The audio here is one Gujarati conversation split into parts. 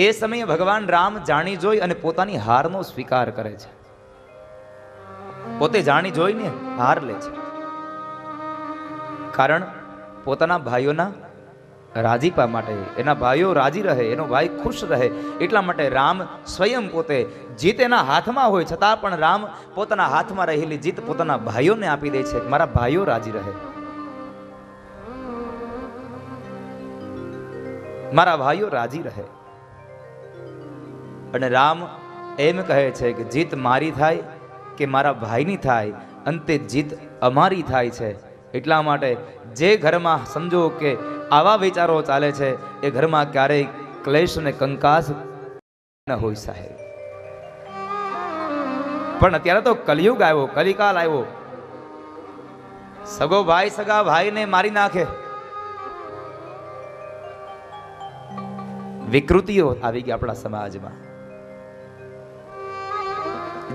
એ સમયે ભગવાન રામ જાણી જોઈ અને પોતાની હારનો સ્વીકાર કરે છે. પોતે જાણી જોઈને હાર લે છે. કારણ પોતાના ભાઈઓના રાજીપા માટે, એના ભાઈઓ રાજી રહે, એનો ભાઈ ખુશ રહે, એટલા માટે રામ સ્વયં પોતે, જીત એના હાથમાં હોય છતાં પણ રામ પોતાના હાથમાં રહેલી જીત પોતાના ભાઈઓને આપી દે છે. મારા ભાઈઓ રાજી રહે, મારા ભાઈઓ રાજી રહે. અને રામ એમ કહે છે કે જીત મારી થાય કે મારા ભાઈની થાય, અંતે જીત અમારી થાય છે. એટલા માટે જે ઘરમાં સમજો કે આવા વિચારો ચાલે છે એ ઘરમાં ક્યારેય ક્લેશ અને કંકાસ ન હોય સાહેબ. પણ અત્યારે તો કલયુગ આવ્યો, કલિકાલ આવ્યો. સગો ભાઈ સગા ભાઈને મારી નાખે, વિકૃતિઓ આવી ગઈ આપણા સમાજમાં.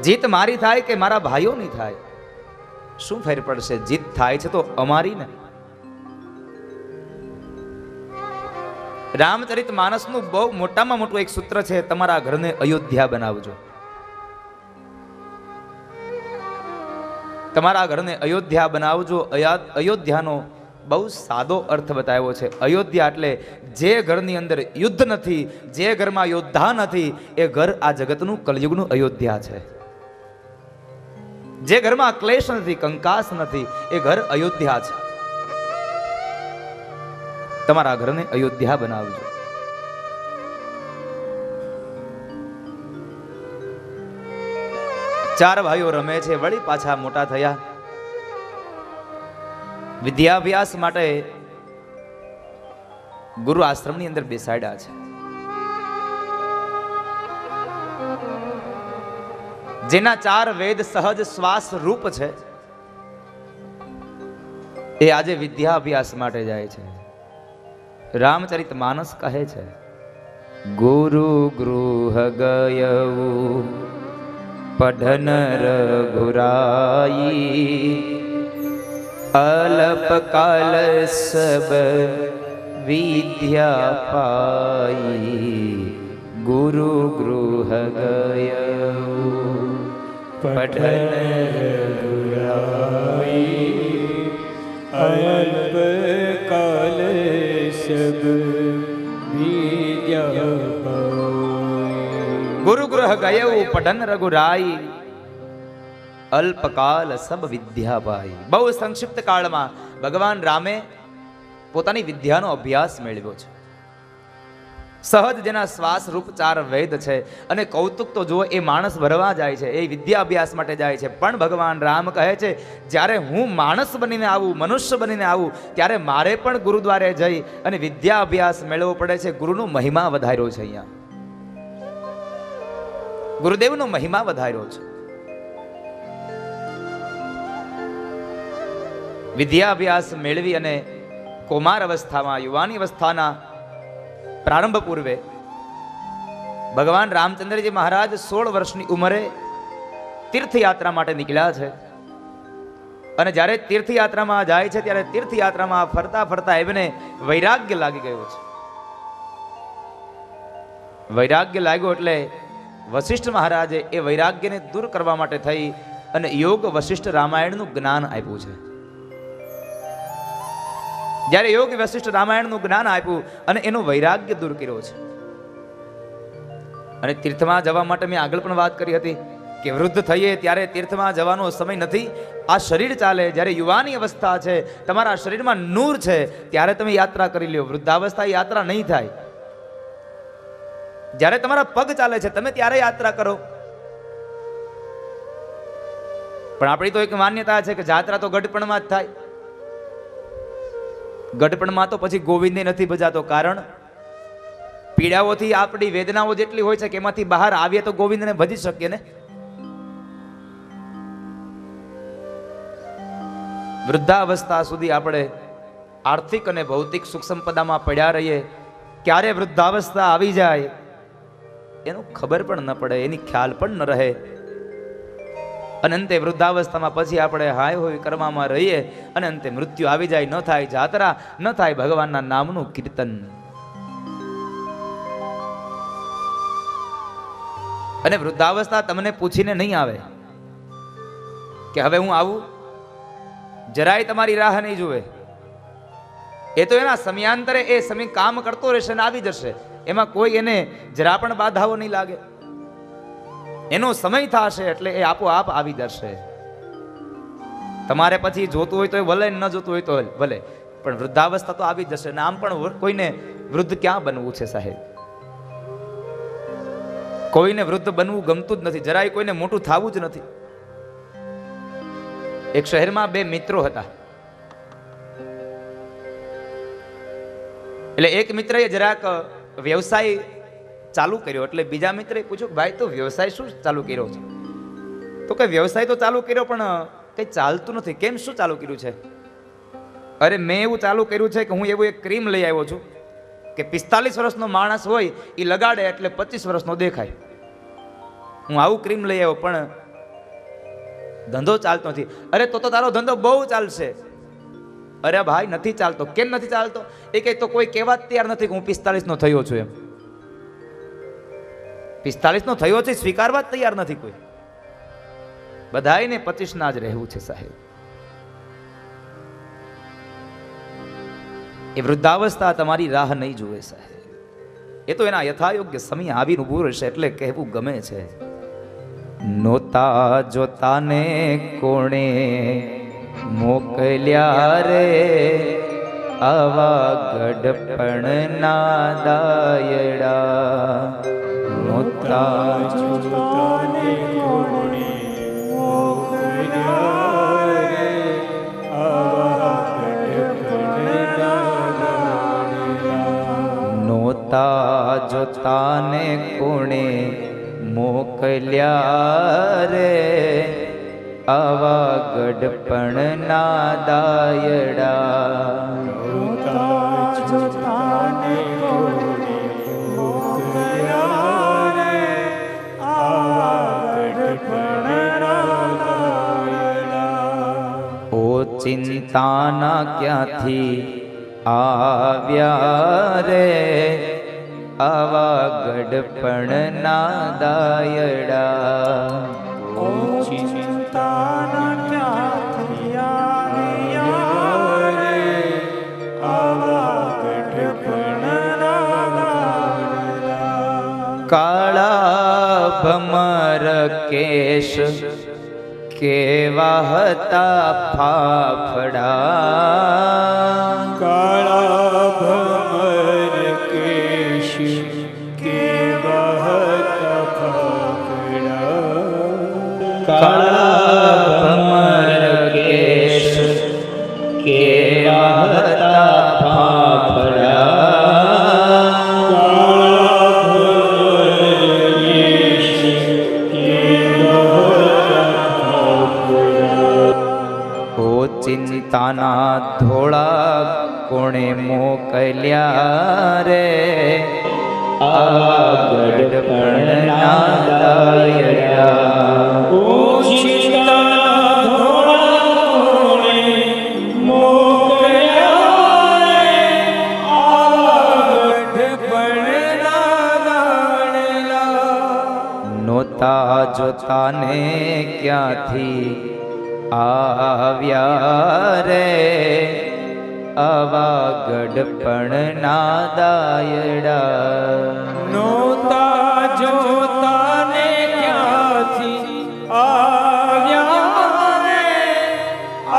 જીત મારી થાય કે મારા ભાઈઓની થાય, શું ફેર પડશે? જીત થાય છે તો અમારી ને. રામચરિત માનસનું બહુ મોટામાં મોટું એક સૂત્ર છે, તમારા ઘરને અયોધ્યા બનાવજો. તમારા ઘરને અયોધ્યા બનાવજો. અયોધ્યાનો બહુ સાદો અર્થ બતાવ્યો છે. અયોધ્યા એટલે જે ઘરની અંદર યુદ્ધ નથી, જે ઘરમાં યોદ્ધા નથી, એ ઘર આ જગતનું કલયુગનું અયોધ્યા છે. જે ઘરમાં ક્લેશ નથી, કંકાસ નથી, એ ઘર અયોધ્યા છે. તમારા ઘરને અયોધ્યા બનાવજો. ચાર ભાઈઓ રમે છે, વળી પાછા મોટા થયા. વિદ્યાભ્યાસ માટે ગુરુ આશ્રમની અંદર બેસાડ્યા છે. જેના ચાર વેદ સહજ શ્વાસ રૂપ છે, એ આજે વિદ્યાભ્યાસ માટે જાય છે. રામચરિત માનસ કહે છે, ગુરુ ગૃહ ગયવું પઢન રઘુરાઈ, અલ્પકાલ સબ વિદ્યા પાઈ. ગુરુ ગૃહ ગયવું પઢન રઘુરાઈ, અલ્પકાલ સબ વિદ્યા પાઈ. ગુરુ ગૃહ ગયવું પઢન રઘુરાઈ, અલ્પકાલ સબ વિદ્યા પાઈ. બહુ સંક્ષિપ્ત કાળમાં ભગવાન રામે પોતાની વિદ્યાનો અભ્યાસ મેળવ્યો છે. સહજ જેના શ્વાસ રૂપ ચાર વેદ છે. અને કૌતુક તો જુઓ, એ માણસ ભરવા જાય છે, એ વિદ્યા અભ્યાસ માટે જાય છે. પણ ભગવાન રામ કહે છે, જ્યારે હું માણસ બનીને આવું, મનુષ્ય બનીને આવું, ત્યારે મારે પણ ગુરુદ્વારે જઈ અને વિદ્યા અભ્યાસ મેળવવો પડે છે. ગુરુનો મહિમા વધાર્યો છે. અહીંયા ગુરુદેવનો મહિમા વધાર્યો છે. વિદ્યા અભ્યાસ મેળવી અને કુમાર અવસ્થામાં, યુવાની અવસ્થાના પ્રારંભ પૂર્વે ભગવાન રામચંદ્રજી મહારાજ 16 વર્ષની ઉંમરે તીર્થયાત્રા માટે નીકળ્યા છે. અને જ્યારે તીર્થયાત્રામાં જાય છે, ત્યારે તીર્થયાત્રામાં ફરતા ફરતા એમને વૈરાગ્ય લાગી ગયો છે. વૈરાગ્ય લાગ્યો એટલે વશિષ્ઠ મહારાજે એ વૈરાગ્યને દૂર કરવા માટે થઈ અને યોગ વશિષ્ઠ રામાયણનું જ્ઞાન આપ્યું છે. જ્યારે યોગ વશિષ્ઠ રામાયણનું જ્ઞાન આપ્યું અને એનો વૈરાગ્ય દૂર કર્યો છે. અને તીર્થમાં જવા માટે મેં આગળ પણ વાત કરી હતી કે વૃદ્ધ થઈએ ત્યારે તીર્થમાં જવાનો સમય નથી. આ શરીર ચાલે, જ્યારે યુવાની અવસ્થા છે, તમારા શરીરમાં નૂર છે, ત્યારે તમે યાત્રા કરી લ્યો. વૃદ્ધાવસ્થા યાત્રા નહીં થાય. જ્યારે તમારા પગ ચાલે છે, તમે ત્યારે યાત્રા કરો. પણ આપણી તો એક માન્યતા છે કે જાત્રા તો ગઢપણમાં જ થાય. ગઢપણમાં તો પછી ગોવિંદને નથી ભજાતો. કારણ પીડાઓથી આપણી વેદનાઓ જેટલી હોય છે કે એમાંથી બહાર આવીએ તો ગોવિંદને ભજી શકીએ ને. વૃદ્ધાવસ્થા સુધી આપણે આર્થિક અને ભૌતિક સુખ સંપદામાં પડ્યા રહીએ. ક્યારે વૃદ્ધાવસ્થા આવી જાય એનું ખબર પણ ન પડે, એની ખ્યાલ પણ ન રહે. અને અંતે વૃદ્ધાવસ્થામાં પછી આપણે હાય હોય કરવામાં રહીએ અને અંતે મૃત્યુ આવી જાય. ન થાય જાત્રા, ન થાય ભગવાનના નામનું કીર્તન. અને વૃદ્ધાવસ્થા તમને પૂછીને નહીં આવે કે હવે હું આવું, જરાય તમારી રાહ નહીં જુએ. એ તો એના સમયાંતરે એ સમય કામ કરતો રહેશે અને આવી જશે. એમાં કોઈ એને જરા પણ બાધાઓ નહીં લાગે. એનો સમય થશે એટલે એ આપોઆપ આવી જશે. તમારે પછી જોતું હોય તો ભલે, ન જોતું હોય તો ભલે, પણ વૃદ્ધાવસ્થા તો આવી જશે. અને આમ પણ કોઈને વૃદ્ધ ક્યાં બનવું છે સાહેબ? કોઈને વૃદ્ધ બનવું ગમતું જ નથી, જરાય કોઈને મોટું થવું જ નથી. એક શહેરમાં બે મિત્રો હતા. એટલે એક મિત્રએ જરાક વ્યવસાય ચાલુ કર્યો. એટલે બીજા મિત્રએ પૂછ્યું કે ભાઈ, તો વ્યવસાય શું ચાલુ કર્યો છે? તો કે વ્યવસાય તો ચાલુ કર્યો પણ કઈ ચાલતું નથી. કેમ, શું ચાલુ કર્યું છે? અરે મેં એવું ચાલુ કર્યું છે કે હું એવું એક ક્રીમ લઈ આવ્યો છું કે 45 વર્ષનો માણસ હોય એ લગાડે એટલે 25 વર્ષનો દેખાય. હું આવું ક્રીમ લઈ આવ્યો પણ ધંધો ચાલતો નથી. અરે તો તારો ધંધો બહુ ચાલશે. અરે ભાઈ નથી ચાલતો. કેમ નથી ચાલતો? એ કહે તો કોઈ કહેવા જ તૈયાર નથી કે હું 45 નો થયો છું. એમ 45 નો થયો છે સ્વીકારવા જ તૈયાર નથી કોઈ. બધાયને 25 ના જ રહેવું છે સાહેબ. એ વૃદ્ધાવસ્થા તમારી રાહ નહીં જુએ સાહેબ. એ તો એના યથાયોગ્ય સમય આવીને ઊભું રહેશે. એટલે કહેવું ગમે છે, નોતા જોતાને કોણે મોકલ્યા રે, આવા ગડપણ ના દાયડા. નોતા જોતાને કોણે મોકલ્યા રે, આવા ગડપણ નોતા જોતાને કોણે મોકલ્યા રે, આવા ગડપણ ના દાયડા. જોતાને કોણે મોકલ્યા રે, આવા ગડપણ ના દાયડા. ઓ ચિંતાના ક્યાંથી આવ્યા રે, આવા ગડપણ ના દાયડા. ઓ ચિંતાના ક્યાંથી આવ્યા રે, આવા ગડપણ ના દાયડા. કાળા ભમર કેશ કેવા હતા ફાફડા. કાળા ભમર કેશ કેવા હતા ફાફડા. કાળા ભમર કેશ કેવા હતા ફાફડા. ચિંતાના ધોળા કોણે મોકલ્યા રે, આવા ગડપણ ના દાયડા. ઓ ચિંતાના ધોળા કોણે મોકલ્યા રે, આવા ગડપણ ના દાયડા. નોતા જોતાને ક્યાંથી આવ્યા રે, આવા ગડપણ ના દાયડા. નોતા જોતાને ક્યાંથી આવ્યા રે,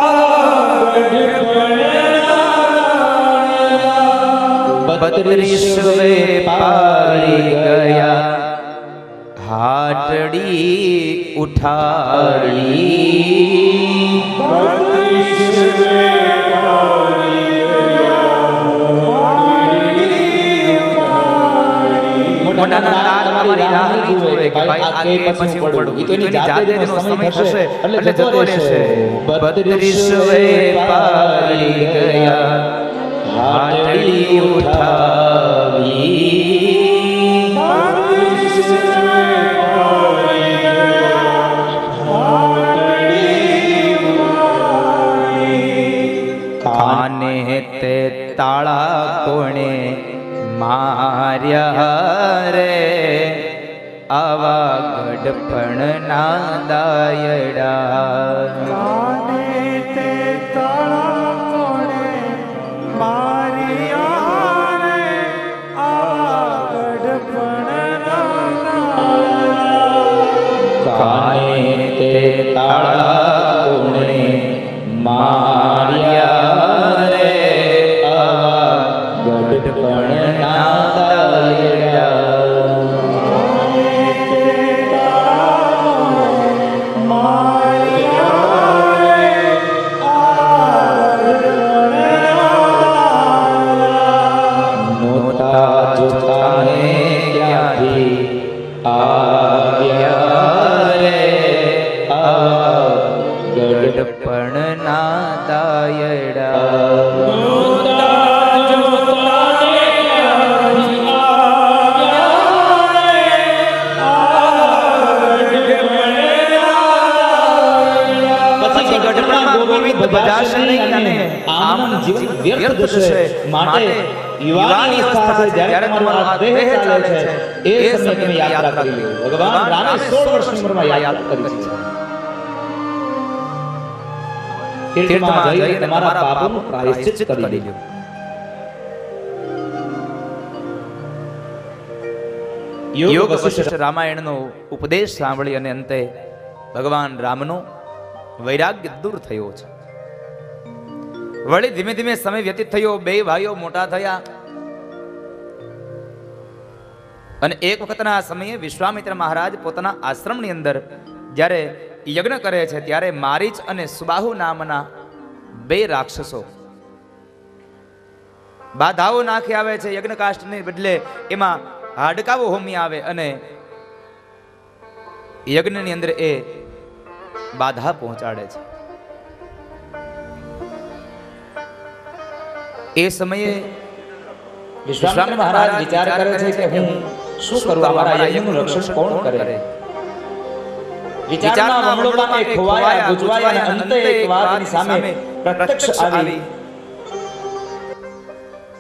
આવા ગડપણ ના દાયડા. 32 વેપારી ગયા, હાટડી ઉઠાડી. 32 વેપારી મોટાના તાર તમારી રાહ નહીં જોવે કે ભાઈ આગે પછી હું પડું. ઈ તો એની જાતે જેનો સમય થશે એટલે જતો રહેશે. 32 વેપારી ગયા, હાટડી ઉઠાવી. કાને તે તાળા કોણે માર્યા રે, આવા ગઢપણના દાયડા. કાને તે તાળા કોણે મારિયા રે આ ગઢપણના કાને તે તાળા કોણે માર્યા રે આવા ગઢપણના દાયડા. નોતા જોતાને ક્યાંથી આવ્યા રે આવા ગઢપણના દાયડા. પછી ગઢપણમાં ગોવિંદ બજાશે નહીં અને આમનું જીવન વ્યર્થ જશે. માટે યુવાની અવસ્થા છે જ્યારે તમારો આ દેહ ચાલે છે એ સમયે તમે યાત્રા કરી લો. ભગવાન રામે 16 વર્ષની ઉંમરમાં યાત્રા કરી છે. તીર્થમાં જઈને તમારા પાપોનું પ્રાયશ્ચિત કરી લો. યોગ વશિષ્ઠ રામાયણનો ઉપદેશ સાંભળી અને અંતે ભગવાન રામનો વૈરાગ્ય દૂર થયો છે. વળી ધીમે ધીમે સમય વ્યતીત થયો, બે ભાઈઓ મોટા થયા અને એક વખતના સમયે વિશ્વામિત્ર મહારાજ પોતાના આશ્રમની અંદર જ્યારે યજ્ઞ કરે છે ત્યારે મારીચ અને સુબાહુ નામના બે રાક્ષસો બાધાઓ નાખી આવે છે. યજ્ઞકાષ્ઠને બદલે એમાં હાડકાઓ હોમી આવે અને યજ્ઞની અંદર એ બાધા પહોંચાડે છે. એ સમયે વિશ્વામિત્ર મહારાજ વિચાર કરે છે કે હું શું કરું, અમારા યજ્ઞનું રક્ષણ કોણ કરે? વિચારના વમળોમાં એ ખોવાયા, ગુજવાયા અને અંતે એક વાતની સામે પ્રત્યક્ષ આવી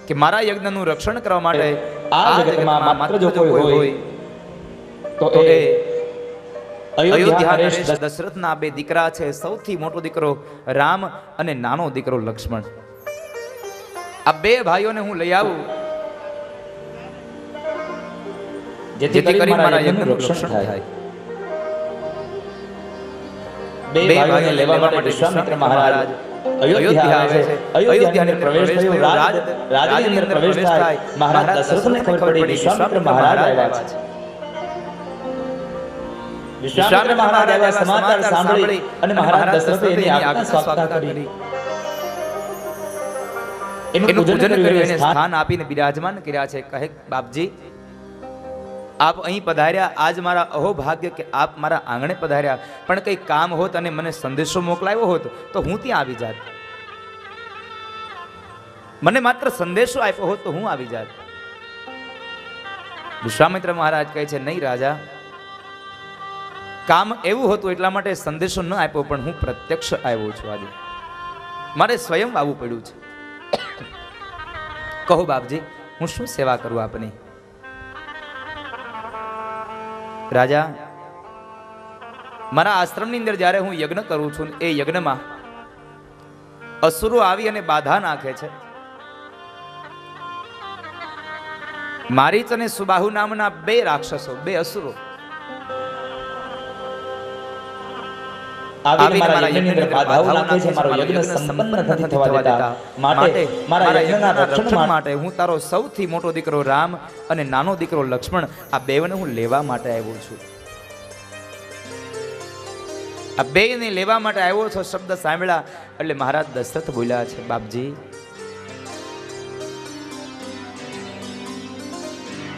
કે મારા યજ્ઞનું રક્ષણ કરવા માટે આ જગતમાં માત્ર જો કોઈ હોય તો એ અયોધ્યા નરેશ દશરથના બે દીકરા છે. સૌથી મોટો દીકરો રામ અને નાનો દીકરો લક્ષ્મણ. આ બે ભાઈઓને હું લઈ આવું જેથી કરી મારા યજ્ઞનું રક્ષણ થાય. બે ભાઈઓને લેવા માટે વિશ્વામિત્ર મહારાજ અયોધ્યા આવે છે. અયોધ્યાને પ્રવેશ થયો. રાજની અંદર પ્રવેશ થાય. મહારાજ દશરથને ખબર પડી વિશ્વામિત્ર મહારાજ આવ્યા છે. વિશ્વામિત્ર મહારાજ આવ્યા, સમાચાર સાંભળી અને મહારાજ દશરથે એની આજ્ઞા સ્વાગતા કરી. એનું પૂજન કર્યું, એને સ્થાન આપીને બિરાજમાન કર્યા છે. કહે બાપજી આપ અહીં પધાર્યા, આજ મારા અહોભાગ્ય કે આપ મારા આંગણે પધાર્યા. પણ કંઈ કામ હોત અને મને સંદેશો મોકલાવ્યો હોત તો હું ત્યાં આવી જાત. મને માત્ર સંદેશો આપ્યો હોત તો હું આવી જાત. વિશ્વામિત્ર મહારાજ કહે છે નહીં રાજા, કામ એવું હતું એટલા માટે સંદેશો ન આપ્યો, પણ હું પ્રત્યક્ષ આવ્યો છું. આજે મારે સ્વયં આવવું પડ્યું છે. કહો બાપજી હું શું સેવા કરું આપની? રાજા, મારા આશ્રમની અંદર જ્યારે હું યજ્ઞ કરું છું એ યજ્ઞમાં અસુરો આવી અને બાધા નાખે છે. મારીચ અને સુબાહુ નામના બે રાક્ષસો, બે અસુરો આવીને મારા યજ્ઞની અંદર બાધાઓ નાખે છે. મારો યજ્ઞ સંપન્ન નથી થવા દેતા. માટે મારા યજ્ઞના રક્ષણ માટે હું તારો સૌથી મોટો દીકરો રામ અને નાનો દીકરો લક્ષ્મણ આ બેને હું લેવા માટે આવ્યો છું. આ બેને લેવા માટે આવ્યો છો શબ્દ સાંભળ્યા એટલે મહારાજ દશરથ બોલ્યા છે બાપજી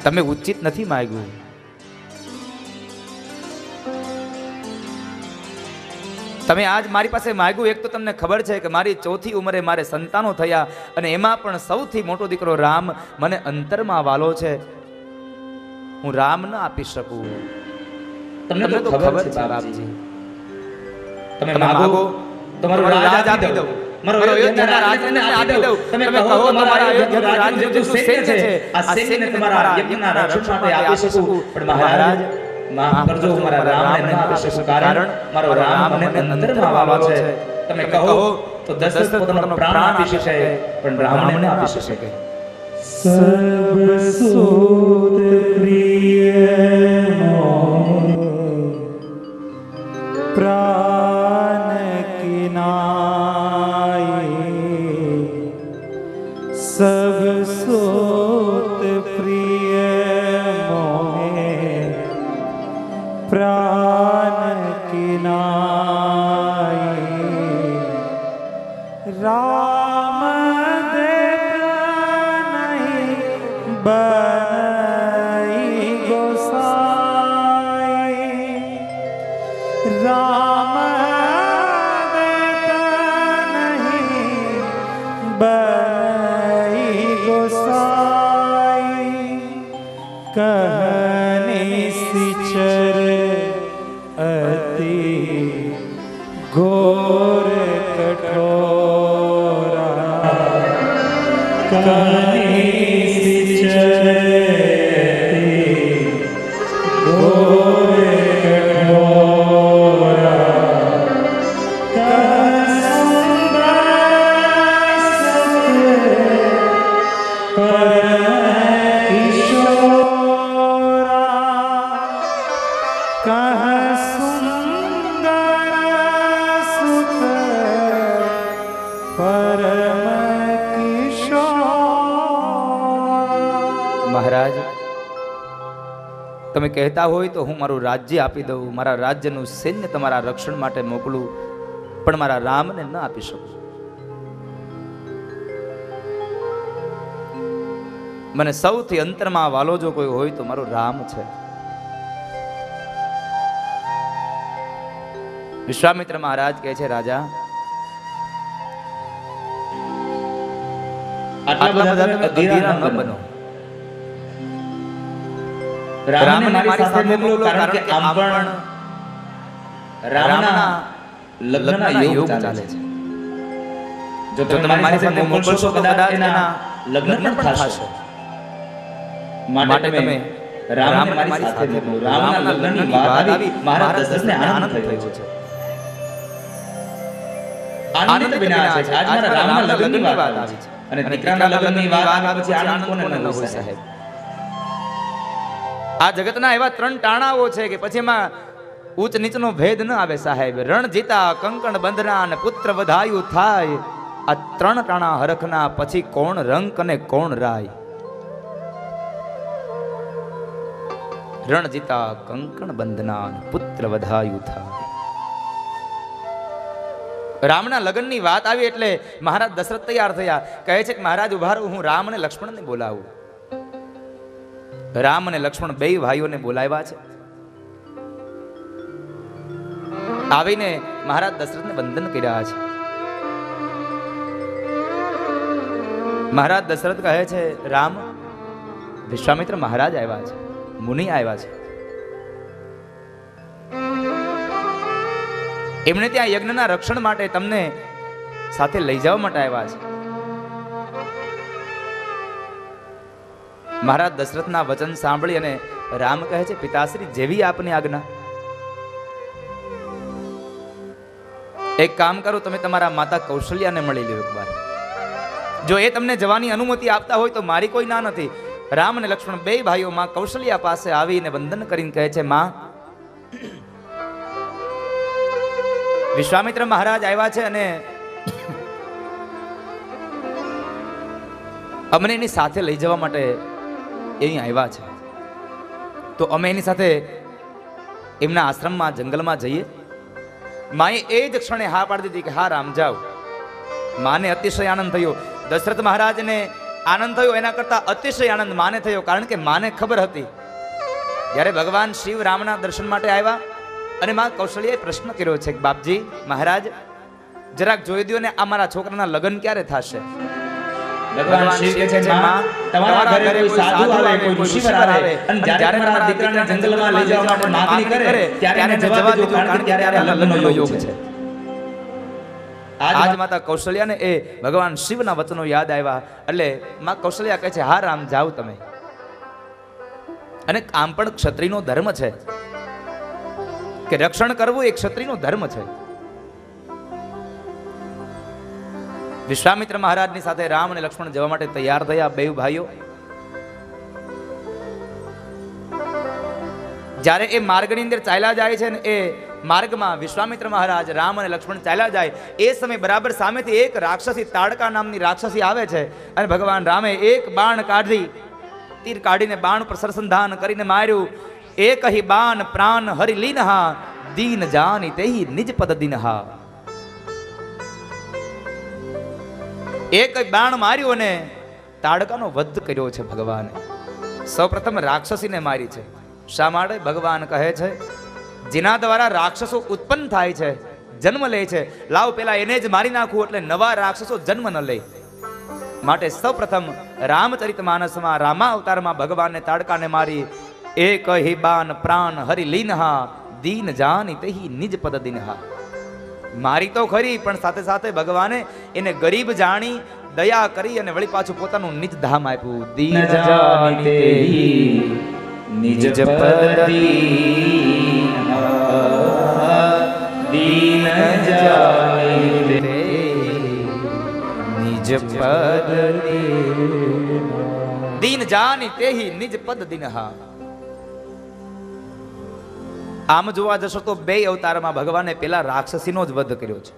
તમે ઉચિત નથી માંગ્યું. તમે આજ મારી પાસે માંગ્યું, એક તો તમને ખબર છે કે મારી ચોથી ઉંમરે મારે સંતાનો થયા અને એમાં પણ સૌથી મોટો દીકરો રામ મને અંતરમાં વાલો છે. હું રામ ન આપી શકું. તમને તો ખબર છે બાપજી, તમે માગો તમારું રાજ આપી દઉં, મારો અયોધ્યાના રાજને આપી દઉં. તમે કહો તમારા અયોધ્યાનું રાજ જે સૈન્ય છે આ સૈન્યને તમારા યજ્ઞના રક્ષણ માટે આપી શકું. પણ મહારાજ માફ કરજો મારા રામને ન આપી શકું કારણ મારો રામ મને અંતરમાં વાલો છે. તમે કહો તો દશરથ પોતાનો પ્રાણ આપી શકે પણ રામને ન આપી શકે. સર્વ સૂત પ્રિય પ્રાણ કિનાય સબ સૂત પ્રિય મોહે પ્રાણ કિનાય રામ बनई गोसाई राम नहीं बनई गोसाई कहनी सिचर अति घोर कठोरा कहनी મહારાજ, તમે કહેતા હોય તો હું મારું રાજ્ય આપી દઉં, મારા રાજ્યનું સૈન્ય તમારા રક્ષણ માટે મોકલું, પણ મારા રામને ન આપી શકું. મને સૌથી અંતરમાં વાલો જો કોઈ હોય તો મારો રામ છે. વિશ્વામિત્ર મહારાજ કહે છે, રાજા આટલા બધા તમે અધીરા ન બનો. રામને મારી સાથે મોકલો, કારણ કે આમ પણ રામના લગ્નના યોગ ચાલે છે. જો તમે મારી સાથે મોકલશો કદાચ એના લગ્ન પણ થશે. માટે તમે રામને મારી સાથે મોકલો. રામના લગ્નની વાત આવી, મારા દશરથને આનંદ થયો છે. આનંદ વિના છે. આજ મારા રામના લગ્નની વાત આવી છે અને દીકરાના લગ્નની વાત આવ્યા પછી આનંદ કોને ન હોય સાહેબ. આ જગતના એવા ત્રણ ટાણાઓ છે કે પછી એમાં ઉચ્ચ નીચનો ભેદ ન આવે સાહેબ. રણ જીતા, કંકણ બંધના અને પુત્ર વધાયું થાય. આ ત્રણ ટાણા હરખના પછી કોણ રંક અને કોણ રાય. રણ જીતા, કંકણ બંધના અને પુત્ર વધાયું થાય. રામના લગ્નની વાત આવી એટલે મહારાજ દશરથ તૈયાર થયા. કહે છે કે મહારાજ ઉભા રહો, હું રામ અને લક્ષ્મણને બોલાવું. રામ અને લક્ષ્મણ બે ભાઈઓને બોલાવ્યા છે. આવીને મહારાજ દશરથને વંદન કર્યા છે. મહારાજ દશરથ કહે છે, રામ, વિશ્વામિત્ર મહારાજ આવ્યા છે, મુનિ આવ્યા છે. એમને ત્યાં યજ્ઞના રક્ષણ માટે તમને સાથે લઈ જવા માટે આવ્યા છે. મહારાજ દશરથના વચન સાંભળી અને રામ કહે છે, પિતાશ્રી જેવી આપની આજ્ઞા. એક કામ કરો, તમે તમારા માતા કૌશલ્યાને મળી લો એકવાર. જો એ તમને જવાની અનુમતિ આપતા હોય તો મારી કોઈ ના નથી. રામ અને લક્ષ્મણ બે ભાઈઓ માં કૌશલ્યા પાસે આવીને વંદન કરીને કહે છે, માં, વિશ્વામિત્ર મહારાજ આવ્યા છે અને અમને એની સાથે લઈ જવા માટે અહીં આવ્યા છે. તો અમે એની સાથે એમના આશ્રમમાં જંગલમાં જઈએ. માએ એ જ ક્ષણે હા પાડી દીધી કે હા રામ, જાઓ. માને અતિશય આનંદ થયો. દશરથ મહારાજને આનંદ થયો, એના કરતા અતિશય આનંદ માને થયો. કારણ કે માને ખબર હતી જ્યારે ભગવાન શિવ રામના દર્શન માટે આવ્યા અને માં કૌશલ્યાએ પ્રશ્ન કર્યો છે કે બાપજી મહારાજ, જરાક જોઈ દો ને આ મારા છોકરાના લગ્ન ક્યારે થશે. ભગવાન શિવ કહે છે, માં, તમારા ઘરે કોઈ સાધુ આવે, કોઈ ઋષિવર આવે અને જ્યારે મારા દીકરાને જંગલમાં લઈ જવા માટે માંગણી કરે ત્યારે એને જવા દેજો, કારણ કે ત્યારે આ લગ્નનો યોગ છે. આજ માતા કૌશલ્યાને એ ભગવાન શિવના વચનો યાદ આવ્યા એટલે માં કૌશલ્યા કહે છે, હા રામ, જાઓ તમે. અને આમ પણ ક્ષત્રિયનો ધર્મ છે કે રક્ષણ કરવું એ ક્ષત્રિયનો ધર્મ છે. વિશ્વામિત્ર મહારાજની સાથે રામ અને લક્ષ્મણ જવા માટે તૈયાર થયા બે ભાઈઓ. જ્યારે એ માર્ગની અંદર ચાલ્યા જાય છે ને એ માર્ગમાં વિશ્વામિત્ર મહારાજ રામ અને લક્ષ્મણ ચાલ્યા જાય એ સમય બરાબર સામેથી એક રાક્ષસી તાડકા નામની રાક્ષસી આવે છે અને ભગવાન રામે એક બાણ કાઢી તીર કાઢીને બાણ પર સરસંધાન કરીને માર્યું. એક હિ બાણ પ્રાણ હરિ લીનહા દીન જાની તેહી નિજ પદ દીનહા. એક બાણ માર્યું અને તાડકાનો વધ કર્યો છે ભગવાને. સૌપ્રથમ રાક્ષસીને મારી છે. શા માટે? ભગવાન કહે છે જેના દ્વારા રાક્ષસો ઉત્પન્ન થાય છે, જન્મ લે છે, લાવ પેલા એને જ મારી નાખવું એટલે નવા રાક્ષસો જન્મ ન લે. માટે સૌપ્રથમ રામચરિતમાનસમાં રામા અવતારમાં ભગવાનને તાડકાને મારી. એક હિ બાન પ્રાણ હરિ લીનહા દીન જાની તેહી નિજ પદ દીનહા. મારી તો ખરી પણ સાથે સાથે ભગવાને એને ગરીબ જાણી દયા કરી અને વળી પાછું પોતાનું નિજ ધામ આપ્યું. દીન જાની તેહી નિજ પદ દીનહા દીન જાની તેહી નિજ પદ દીન જાની તેહી નિજ પદ દીનહા. આમ જોવા જશો તો બે અવતારમાં ભગવાને પેલા રાક્ષસીનો જ વધ કર્યો છે.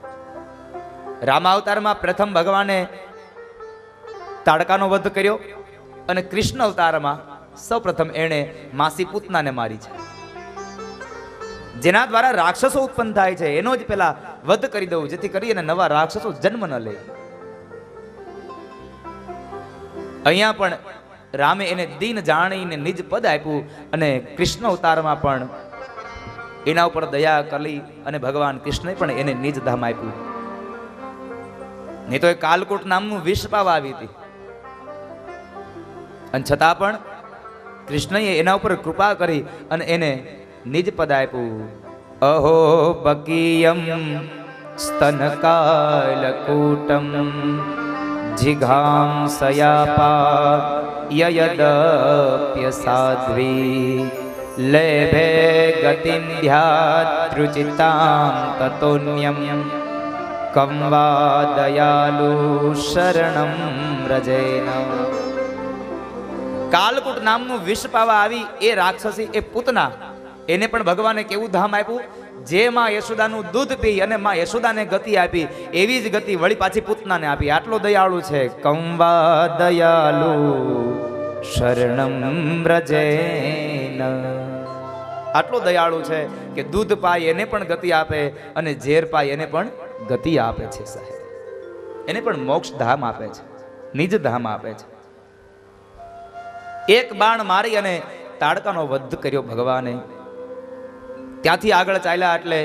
રામા અવતારમાં પ્રથમ ભગવાને તાડકાનો વધ કર્યો અને કૃષ્ણ અવતારમાં સૌપ્રથમ એણે માસી પૂતનાને મારી છે. જેના દ્વારા રાક્ષસો ઉત્પન્ન થાય છે એનો જ પેલા વધ કરી દઉં જેથી કરીને નવા રાક્ષસો જન્મ ન લે. અહીંયા પણ રામે એને દીન જાણીને નિજ પદ આપ્યું અને કૃષ્ણ અવતારમાં પણ એના ઉપર દયા કરી અને ભગવાન કૃષ્ણએ પણ એને નિજ ધામ આપ્યું. નહીં તો એ કાલકૂટ નામનું વિષ પાવા આવી હતી અને છતાં પણ કૃષ્ણએ એના ઉપર કૃપા કરી અને એને નિજ પદ આપ્યું. અહો બકીયમ સ્તનકાલકૂટમ જિઘામ સયાપા યયદપ્ય સાધ્વી લેભે ગતિમ ધ્યાતૃચિતામ તતોન્યમ કમ વા દયાલુ શરણમ રજેન. કાલકૂટ નામનું વિષ પાવા આવી એ રાક્ષસી એ પૂતના એને પણ ભગવાને કેવું ધામ આપ્યું? જે માં યશોદાનું દૂધ પી અને માં યશોદાને ગતિ આપી એવી જ ગતિ વળી પાછી પૂતનાને આપી. આટલો દયાળુ છે. કમ વા દયાલુ શરણમ રજેન. આટલો દયાળુ છે કે દૂધ પાય એને પણ ગતિ આપે અને ઝેર પાય એને પણ ગતિ આપે છે. સાહેબ એને પણ મોક્ષ ધામ આપે છે, નિજ ધામ આપે છે. એક બાણ મારી અને તાડકાનો વધ કર્યો ભગવાને. ત્યાંથી આગળ ચાલ્યા એટલે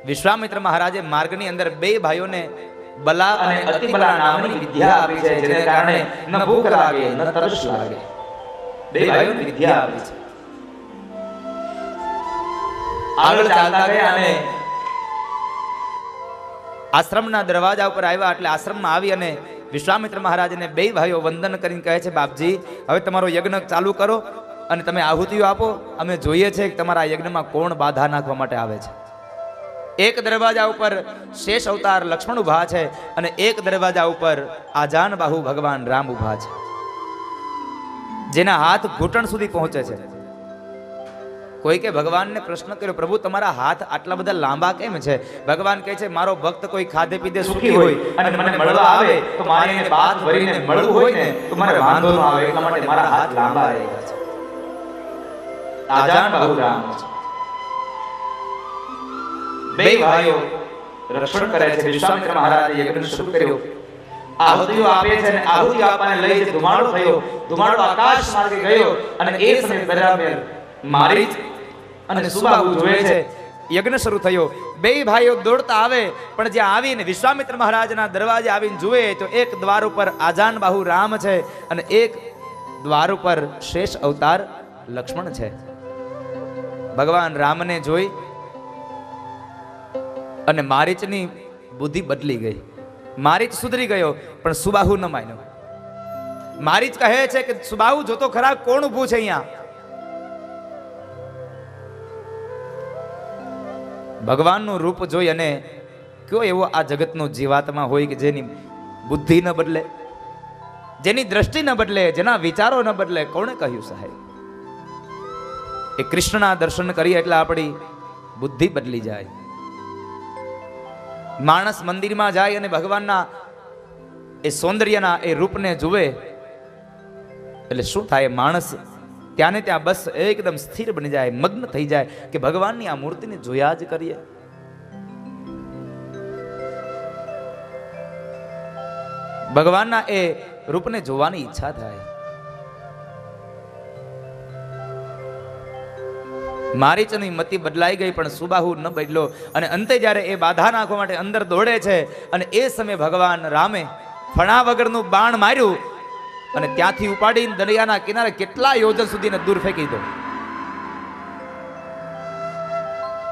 વિશ્વામિત્ર મહારાજે માર્ગની અંદર બે ભાઈઓને બલા અને અતિબલા નામની વિદ્યા આપી છે જેને કારણે ન ભૂખ લાગે ન તરસ લાગે. બે ભાઈઓને વિદ્યા આપી છે. આગળ ચાલતા ગયા અને આશ્રમના દરવાજા ઉપર આવ્યા એટલે આશ્રમમાં આવી અને વિશ્વામિત્ર મહારાજને બે ભાઈઓ વંદન કરીને કહે છે, બાપજી હવે તમારો યજ્ઞ ચાલુ કરો અને તમે આહુતિઓ આપો. અમે જોઈએ છે કે તમારા યજ્ઞમાં કોણ બાધા નાખવા માટે આવે છે. એક દરવાજા ઉપર શેષ અવતાર લક્ષ્મણ ઉભા છે અને એક દરવાજા ઉપર આજાન બાહુ ભગવાન રામ ઉભા છે જેના હાથ ઘૂંટણ સુધી પહોંચે છે. કોઈ કે ભગવાનને પ્રશ્ન કર્યો, પ્રભુ તમારા હાથ આટલા બધા લાંબા કેમ છે? ભગવાન કહે છે, મારો ભક્ત કોઈ ખાધે પીધે સુખી હોય અને મને મળવા આવે તો મારે એને બાથ ભરીને મળવું હોય ને તો મને વાંધો ન આવે એટલા માટે મારા હાથ લાંબા રહ્યા છે. આજાન બાહુ રામ છે. બે ભાઈઓ રક્ષણ કરે છે. વિશ્વામિત્ર મહારાજે યજ્ઞ શરૂ કર્યો. આહુતિઓ આપે છે અને આહુતિ આપવાને લઈ જે ધુમાડો થયો, ધુમાડો આકાશ માર્ગે ગયો અને એ સમયે બરાબર મારી અને સુબાહુ જોવે છે. યજ્ઞ શરૂ થયો. બે ભાઈઓ દોડતા આવે પણ જ્યાં આવીને વિશ્વામિત્ર મહારાજના દરવાજે આવીને જુએ તો એક દ્વાર ઉપર આજાન બાહુ રામ છે અને એક દ્વાર ઉપર શેષ અવતાર લક્ષ્મણ છે. ભગવાન રામને જોઈ અને મારીચની બુદ્ધિ બદલી ગઈ. મારીચ સુધરી ગયો પણ સુબાહુ ન માન્યો. મારીચ કહે છે કે સુબાહુ જો તો ખરા કોણ ઊભું છે અહીંયા? ભગવાનનું રૂપ જોઈ અને કયો એવો આ જગતનો જીવાત્મા હોય કે જેની બુદ્ધિ ન બદલે, જેની દ્રષ્ટિ ન બદલે, જેના વિચારો ન બદલે? કોણે કહ્યું સાહેબ? એ કૃષ્ણના દર્શન કરીએ એટલે આપણી બુદ્ધિ બદલી જાય. માણસ મંદિરમાં જાય અને ભગવાનના એ સૌંદર્યના એ રૂપને જુએ એટલે શું થાય? માણસ ત્યાં ને ત્યાં બસ એકદમ સ્થિર બની જાય, મગ્ન થઈ જાય કે ભગવાનની આ મૂર્તિને જોયા જ કરીએ. ભગવાનના એ રૂપને જોવાની ઈચ્છા થાય. મારીચની મતિ બદલાઈ ગઈ પણ સુબાહુ ન બદલો અને અંતે જ્યારે એ બાધા નાખવા માટે અંદર દોડે છે અને એ સમયે ભગવાન રામે ફણા વગરનું બાણ માર્યું અને ત્યાંથી ઉપાડીને દરિયાના કિનારે કેટલા યોજન સુધીને દૂર ફેંકી દો.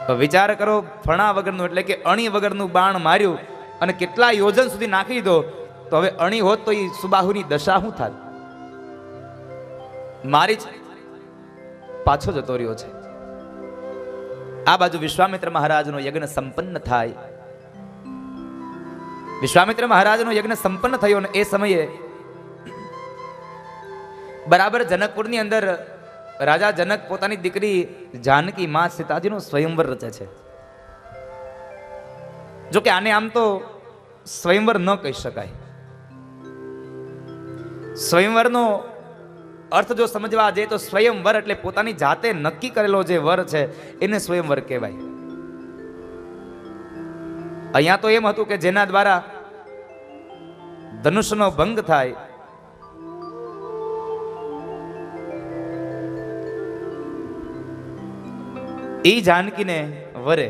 તો વિચાર કરો, ફણા વગરનું એટલે કે અણી વગરનું બાણ માર્યું અને કેટલા યોજન સુધી નાખી દો, તો હવે અણી હોત તો એ સુબાહુની દશા શું થાત? મારી જ પાછો જતો રહ્યો છે. આ બાજુ વિશ્વામિત્ર મહારાજનો યજ્ઞ સંપન્ન થાય. વિશ્વામિત્ર મહારાજનો યજ્ઞ સંપન્ન થયો અને એ સમયે બરાબર જનકપુરની અંદર રાજા જનક પોતાની દીકરી જાનકી માં સીતાજીનો સ્વયંવર રચે છે. જો કે આને આમ તો સ્વયંવર ન કહી શકાય. સ્વયંવરનો અર્થ જો સમજવા જાય તો સ્વયંવર એટલે પોતાની જાતે નક્કી કરેલો જે વર છે એને સ્વયંવર કહેવાય. અહીંયા તો એમ હતું કે જેના દ્વારા ધનુષનો ભંગ થાય, એ જાનકીને વરે.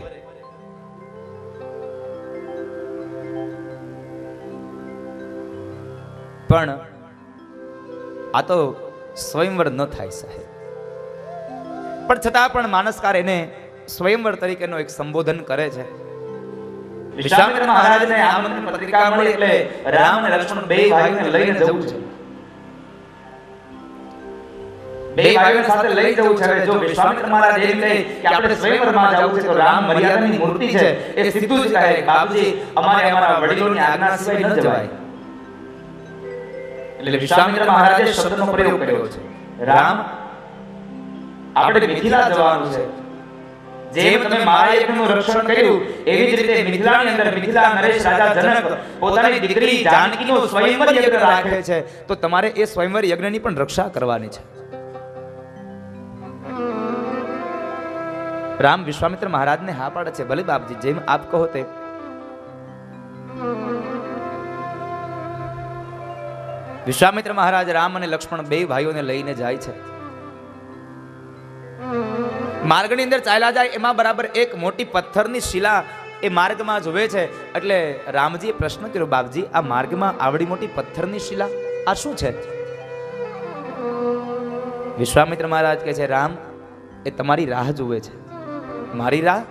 પણ આ તો સ્વયંવર ન થાય સાહેબ. પણ છતાં પણ માનસકાર એને સ્વયંવર તરીકેનો એક સંબોધન કરે છે. વિશ્વામિત્ર મહારાજને આમંત્રણ પત્રિકા મળી એટલે રામ અને લક્ષ્મણ બે ભાઈઓને લઈને જવું છે. બે ભાઈઓ સાથે લઈ જવું છે. જો વિશ્વામિત્ર મહારાજ એમ કહે કે આપણે સ્વયંવરમાં જવું છે તો રામ મર્યાદાની મૂર્તિ છે એ સીધું જ કહે બાપજી અમારે અમારા વડીલોની આજ્ઞા સિવાય ન જવાય. એટલે વિશ્વામિત્ર મહારાજે શબ્દનો પ્રયોગ કર્યો છે. રામ આપણે મિથિલા જવાનું છે. જેમ તમે મારા યજ્ઞનું રક્ષણ કર્યું એવી જ રીતે મિથિલાની અંદર મિથિલા નરેશ રાજા જનક પોતાની દીકરી જાનકીનો સ્વયંવર યજ્ઞ રાખે છે, તો તમારે એ સ્વયંવર યજ્ઞની પણ રક્ષા કરવાની છે. રામ વિશ્વામિત્ર મહારાજને હા પાડે છે, ભલે બાપજી જેમ આપ કહો તે. વિશ્વામિત્ર મહારાજ રામ અને લક્ષ્મણ બે ભાઈઓને લઈને જાય છે. માર્ગની અંદર ચાલ્યા જાય એમાં બરાબર એક મોટી પથ્થરની શિલા એ માર્ગમાં જોવે છે. એટલે રામજીએ પ્રશ્ન કર્યો, બાપજી આ માર્ગમાં આવડી મોટી પથ્થરની શિલા આ શું છે? વિશ્વામિત્ર મહારાજ કહે છે, રામ એ તમારી રાહ જુએ છે. મારી રાહ?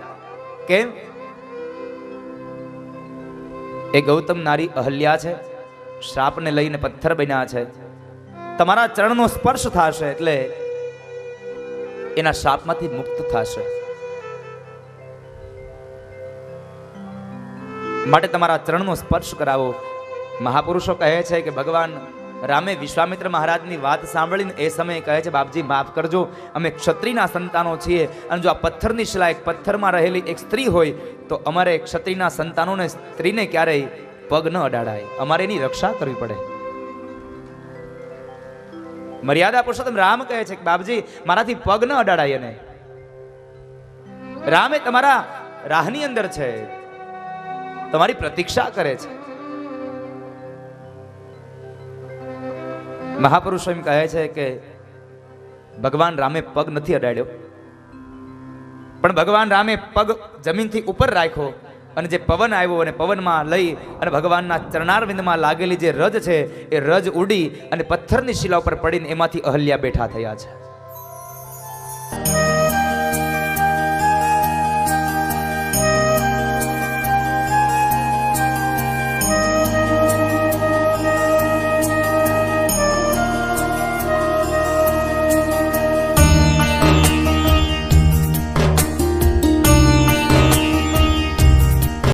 કેમ? એ ગૌતમ નારી અહલ્યા છે, શ્રાપને લઈને પથ્થર બન્યા છે. તમારા ચરણનો સ્પર્શ થશે એટલે એના શાપમાંથી મુક્ત થશે. માટે તમારા ચરણનો સ્પર્શ કરાવો. મહાપુરુષો કહે છે કે ભગવાન રામે વિશ્વામિત્ર મહારાજની વાત સાંભળીને એ સમયે કહે છે, બાપજી માફ કરજો, અમે ક્ષત્રિયના સંતાનો છીએ અને જો આ પથ્થરની શિલા એક પથ્થરમાં રહેલી એક સ્ત્રી હોય તો અમારે ક્ષત્રિયના સંતાનોને સ્ત્રીને ક્યારેય પગ ન અડાડાય, અમારે એની રક્ષા કરવી પડે. મર્યાદા પુરુષોત્તમ રામ કહે છે કે બાપજી મારાથી પગ ન અડાડાય. એને રામે તમારા રાહની અંદર છે, તમારી પ્રતીક્ષા કરે છે. મહાપુરુષો એમ કહે છે કે ભગવાન રામે પગ નથી અડાડ્યો, પણ ભગવાન રામે પગ જમીનથી ઉપર રાખ્યો અને જે પવન આવ્યો અને પવનમાં લઈ અને ભગવાનના ચરણારવિંદમાં લાગેલી જે રજ છે એ રજ ઉડી અને પથ્થરની શિલા ઉપર પડીને એમાંથી અહલ્યા બેઠા થયા છે.